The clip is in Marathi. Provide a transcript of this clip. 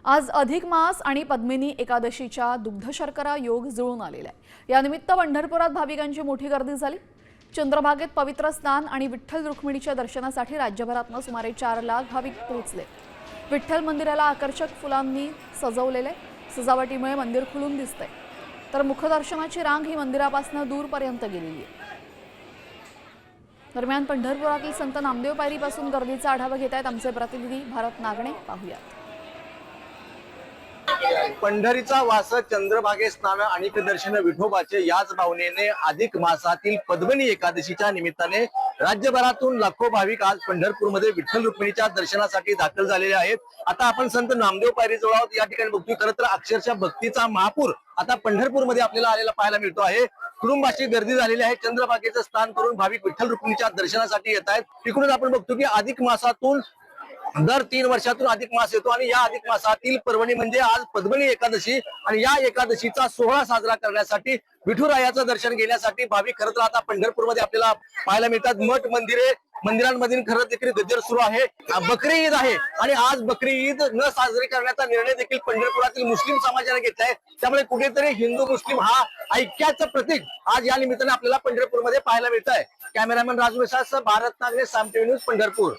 आज अधिक मास आणि पद्मिनी एकादशीच्या दुग्ध शर्करा योग जुळून आलेला आहे। यानिमित्त पंढरपुरात भाविकांची मोठी गर्दी झाली। चंद्रभागेत पवित्र स्नान आणि विठ्ठल रुक्मिणीच्या दर्शनासाठी राज्यभरातून सुमारे 4 लाख भाविक पोहोचले। विठ्ठल मंदिराला आकर्षक फुलांनी सजवलेले, सजावटीमुळे मंदिर खुलून दिसतंय, तर मुखदर्शनाची रांग ही मंदिरापासून दूरपर्यंत गेलेली आहे। दरम्यान पंढरपुरातील संत नामदेव पायरीपासून गर्दीचा आढावा घेत आहेत आमचे प्रतिनिधी भारत नागणे। पाहूयात। पंढरीचा वास, चंद्रभागे स्नान आणि दर्शन विठोबाचे याच भावनेने अधिक मासातील पद्मिनी एकादशीच्या निमित्ताने राज्यभरातून लाखो भाविक आज पंढरपूरमध्ये विठ्ठल रुक्मिणीच्या दर्शनासाठी दाखल झालेले आहेत। आता आपण संत नामदेव पायरी जवळ आहोत। या ठिकाणी बघतोय खरं तर अक्षरशः भक्तीचा महापूर आता पंढरपूरमध्ये आपल्याला आलेला पाहायला मिळतो आहे। कुटुंबाची गर्दी झालेली आहे। चंद्रभागेचं स्नान करून भाविक विठ्ठल रुक्मिणीच्या दर्शनासाठी येत आहेत। तिकडून आपण बघतो की अधिक मासातून दर 3 वर्षातून अधिक मास येतो आणि या अधिक मासातील पर्वणी म्हणजे आज पद्मिनी एकादशी आणि या एकादशीचा सोहळा साजरा करण्यासाठी विठुरायाचं दर्शन घेण्यासाठी भाविक खरं तर आता पंढरपूरमध्ये आपल्याला पाहायला मिळतात। मठ मंदिरांमधील खरं देखील गजर सुरू आहे। बकरी ईद आहे आणि आज बकरी ईद न साजरी करण्याचा निर्णय देखील पंढरपुरातील मुस्लिम समाजाने घेतलाय। त्यामुळे कुठेतरी हिंदू मुस्लिम हा ऐक्याचं प्रतीक आज या निमित्ताने आपल्याला पंढरपूरमध्ये पाहायला मिळत आहे। कॅमेरामॅन राजू विश्वास, भारत नागणे, साम टीव्ही न्यूज, पंढरपूर।